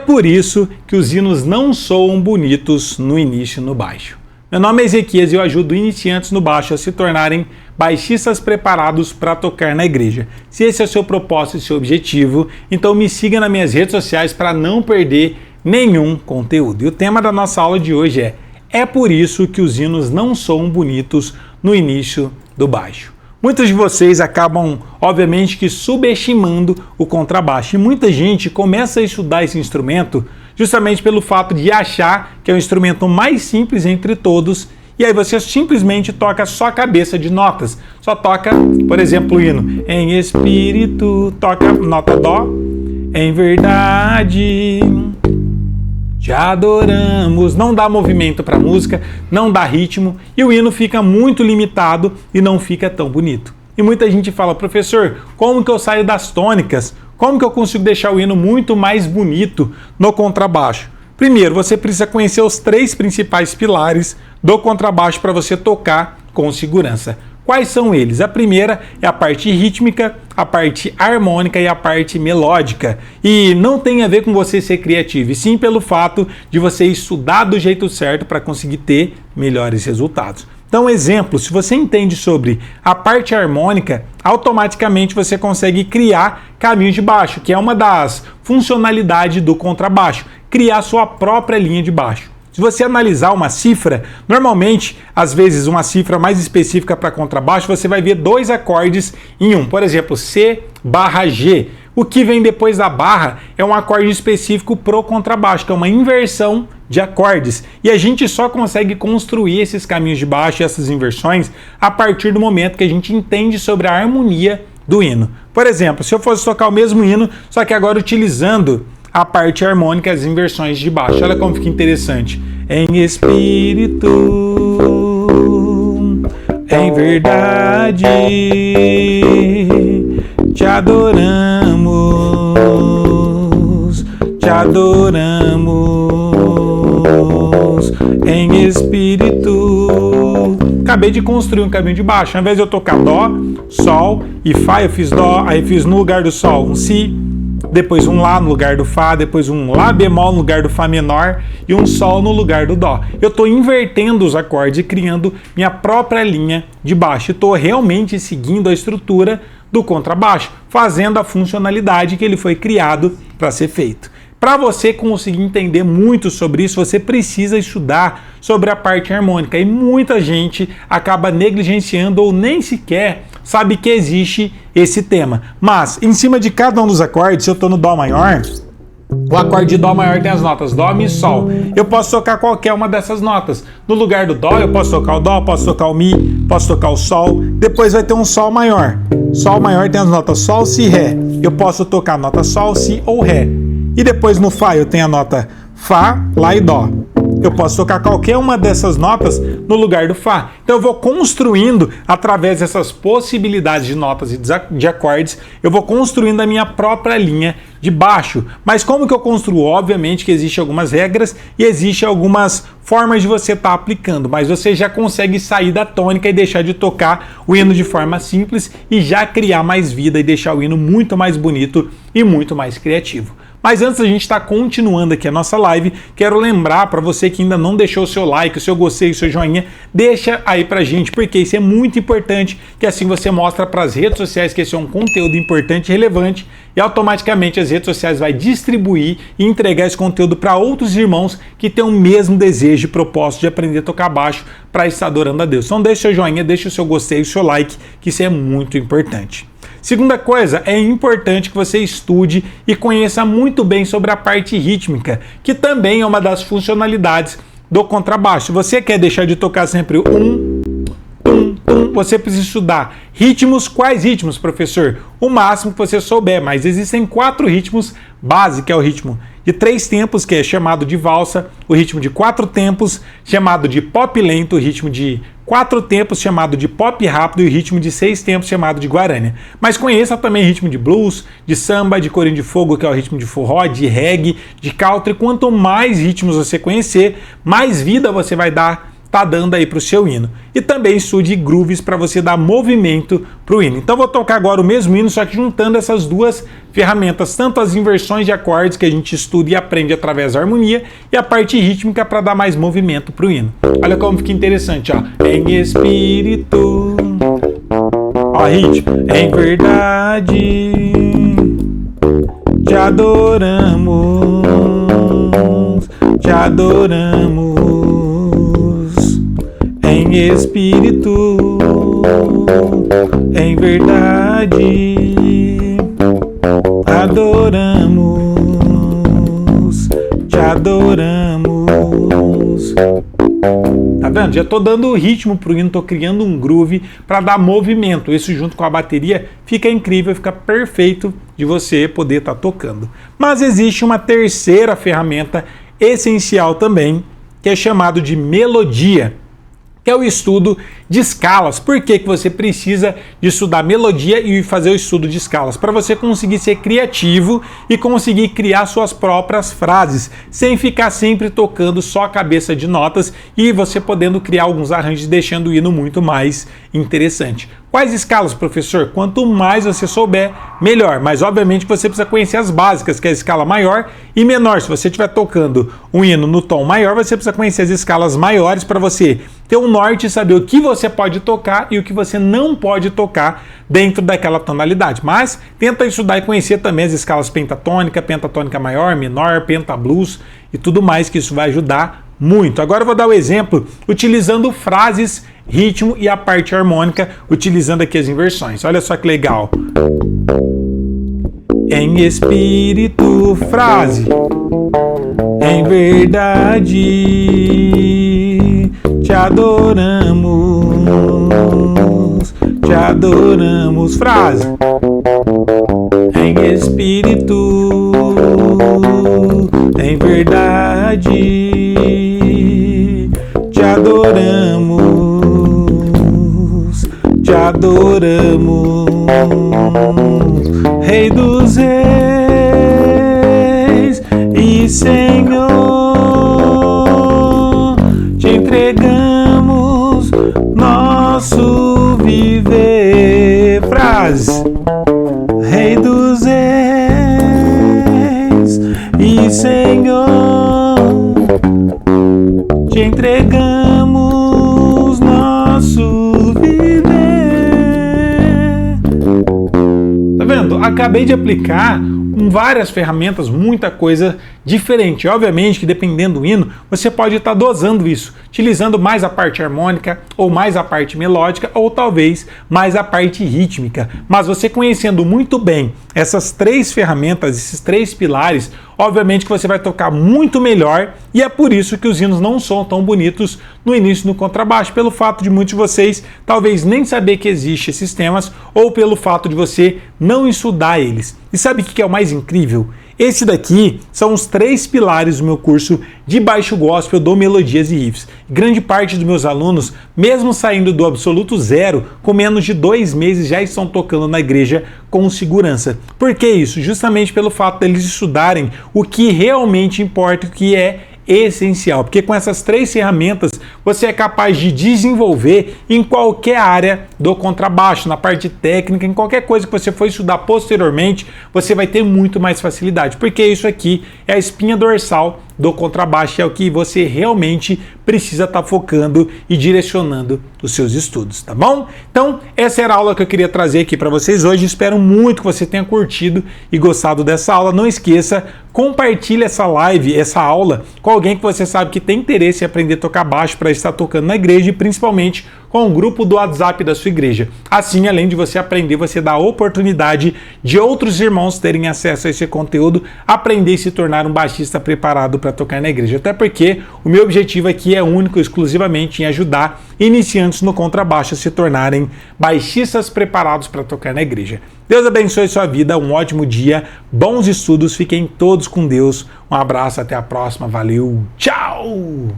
por isso que os hinos não soam bonitos no início no baixo. Meu nome é Ezequias e eu ajudo iniciantes no baixo a se tornarem baixistas preparados para tocar na igreja. Se esse é o seu propósito e seu objetivo, então me siga nas minhas redes sociais para não perder nenhum conteúdo. E o tema da nossa aula de hoje é por isso que os hinos não soam bonitos no início do baixo. Muitos de vocês acabam, obviamente, que subestimando o contrabaixo. E muita gente começa a estudar esse instrumento justamente pelo fato de achar que é o instrumento mais simples entre todos. E aí você simplesmente toca só a cabeça de notas. Só toca, por exemplo, o hino. Em espírito, toca nota dó. Em verdade, te adoramos. Não dá movimento para a música, não dá ritmo e o hino fica muito limitado e não fica tão bonito. E muita gente fala, professor, como que eu saio das tônicas? Como que eu consigo deixar o hino muito mais bonito no contrabaixo? Primeiro, você precisa conhecer os 3 principais pilares do contrabaixo para você tocar com segurança. Quais são eles? A primeira é a parte rítmica, a parte harmônica e a parte melódica. E não tem a ver com você ser criativo, e sim pelo fato de você estudar do jeito certo para conseguir ter melhores resultados. Então, exemplo, se você entende sobre a parte harmônica, automaticamente você consegue criar caminhos de baixo, que é uma das funcionalidades do contrabaixo, criar sua própria linha de baixo. Se você analisar uma cifra, normalmente, às vezes uma cifra mais específica para contrabaixo, você vai ver 2 acordes em um. Por exemplo, C barra G. O que vem depois da barra é um acorde específico pro contrabaixo, que é uma inversão de acordes. E a gente só consegue construir esses caminhos de baixo e essas inversões a partir do momento que a gente entende sobre a harmonia do hino. Por exemplo, se eu fosse tocar o mesmo hino, só que agora utilizando a parte harmônica, as inversões de baixo. Olha como fica interessante. Em espírito, em verdade, te adoramos, te adoramos, em espírito. Acabei de construir um caminho de baixo. Ao invés de eu tocar dó, sol e fá, eu fiz dó, aí fiz no lugar do sol um si, depois um lá no lugar do fá, depois um lá bemol no lugar do fá menor e um sol no lugar do dó. Eu estou invertendo os acordes e criando minha própria linha de baixo. Estou realmente seguindo a estrutura do contrabaixo, fazendo a funcionalidade que ele foi criado para ser feito. Para você conseguir entender muito sobre isso, você precisa estudar sobre a parte harmônica. E muita gente acaba negligenciando ou nem sequer sabe que existe esse tema. Mas, em cima de cada um dos acordes, se eu estou no dó maior, o acorde de dó maior tem as notas dó, mi, sol. Eu posso tocar qualquer uma dessas notas. No lugar do dó, eu posso tocar o dó, posso tocar o mi, posso tocar o sol. Depois vai ter um sol maior. Sol maior tem as notas sol, si, ré. Eu posso tocar a nota sol, si ou ré. E depois no fá eu tenho a nota fá, lá e dó. Eu posso tocar qualquer uma dessas notas no lugar do fá. Então eu vou construindo, através dessas possibilidades de notas e de acordes, eu vou construindo a minha própria linha de baixo. Mas como que eu construo? Obviamente que existem algumas regras e existem algumas formas de você estar aplicando, mas você já consegue sair da tônica e deixar de tocar o hino de forma simples e já criar mais vida e deixar o hino muito mais bonito e muito mais criativo. Mas antes da gente estar continuando aqui a nossa live, quero lembrar para você que ainda não deixou o seu like, o seu gostei, o seu joinha, deixa aí pra gente, porque isso é muito importante, que assim você mostra para as redes sociais que esse é um conteúdo importante e relevante e automaticamente as redes sociais vai distribuir e entregar esse conteúdo para outros irmãos que têm o mesmo desejo e propósito de aprender a tocar baixo para estar adorando a Deus. Então deixa o seu joinha, deixa o seu gostei, o seu like, que isso é muito importante. Segunda coisa, é importante que você estude e conheça muito bem sobre a parte rítmica, que também é uma das funcionalidades do contrabaixo. Se você quer deixar de tocar sempre você precisa estudar ritmos. Quais ritmos, professor? O máximo que você souber, mas existem 4 ritmos básicos, que é o ritmo de 3 tempos, que é chamado de valsa, o ritmo de 4 tempos, chamado de pop lento, o ritmo de 4 tempos, chamado de pop rápido, e o ritmo de 6 tempos, chamado de guarânia. Mas conheça também ritmo de blues, de samba, de corinho de fogo, que é o ritmo de forró, de reggae, de country. Quanto mais ritmos você conhecer, mais vida você vai dar tá dando aí para o seu hino. E também estude grooves para você dar movimento para o hino. Então vou tocar agora o mesmo hino, só que juntando essas duas ferramentas, tanto as inversões de acordes que a gente estuda e aprende através da harmonia, e a parte rítmica para dar mais movimento para o hino. Olha como fica interessante, ó. Em espírito, ó, ritmo. Em verdade, te adoramos, te adoramos. Em espírito, em verdade, adoramos, te adoramos. Tá vendo? Já tô dando o ritmo pro hino, tô criando um groove para dar movimento. Isso junto com a bateria fica incrível, fica perfeito de você poder estar tocando. Mas existe uma terceira ferramenta essencial também, que é chamado de melodia, que é o estudo de escalas. Por que você precisa de estudar melodia e fazer o estudo de escalas? Para você conseguir ser criativo e conseguir criar suas próprias frases, sem ficar sempre tocando só a cabeça de notas e você podendo criar alguns arranjos, deixando o hino muito mais interessante. Quais escalas, professor? Quanto mais você souber, melhor. Mas obviamente você precisa conhecer as básicas, que é a escala maior e menor. Se você estiver tocando um hino no tom maior, você precisa conhecer as escalas maiores para você ter um norte e saber o que você pode tocar e o que você não pode tocar dentro daquela tonalidade. Mas tenta estudar e conhecer também as escalas pentatônica, pentatônica maior, menor, pentablues e tudo mais, que isso vai ajudar muito. Agora eu vou dar o exemplo utilizando frases, ritmo e a parte harmônica, utilizando aqui as inversões. Olha só que legal. Em espírito, frase. Em verdade, te adoramos, frase. Em espírito, em verdade, te adoramos, Rei dos reis e Senhor, te entregamos nosso viver. Frase. Rei dos reis e Senhor, te entregamos nosso viver. Tá vendo? Acabei de aplicar várias ferramentas, muita coisa diferente. Obviamente que dependendo do hino, você pode estar dosando isso, utilizando mais a parte harmônica, ou mais a parte melódica, ou talvez mais a parte rítmica. Mas você conhecendo muito bem essas três ferramentas, esses três pilares, obviamente que você vai tocar muito melhor, e é por isso que os hinos não são tão bonitos no início no contrabaixo, pelo fato de muitos de vocês talvez nem saber que existem esses temas, ou pelo fato de você não estudar eles. E sabe o que é o mais incrível? Esse daqui são os três pilares do meu curso de baixo gospel do Melodias e Riffs. Grande parte dos meus alunos, mesmo saindo do absoluto zero, com menos de 2 meses já estão tocando na igreja com segurança. Por que isso? Justamente pelo fato deles estudarem o que realmente importa, o que é essencial, porque com essas três ferramentas você é capaz de desenvolver em qualquer área do contrabaixo, na parte técnica, em qualquer coisa que você for estudar posteriormente, você vai ter muito mais facilidade, porque isso aqui é a espinha dorsal do contrabaixo, é o que você realmente precisa estar focando e direcionando os seus estudos, tá bom? Então, essa era a aula que eu queria trazer aqui para vocês hoje. Espero muito que você tenha curtido e gostado dessa aula. Não esqueça, compartilhe essa live, essa aula, com alguém que você sabe que tem interesse em aprender a tocar baixo para estar tocando na igreja, e principalmente com o grupo do WhatsApp da sua igreja. Assim, além de você aprender, você dá a oportunidade de outros irmãos terem acesso a esse conteúdo, aprender e se tornar um baixista preparado para tocar na igreja. Até porque o meu objetivo aqui é único, exclusivamente em ajudar iniciantes no contrabaixo a se tornarem baixistas preparados para tocar na igreja. Deus abençoe sua vida, um ótimo dia, bons estudos, fiquem todos com Deus. Um abraço, até a próxima, valeu, tchau!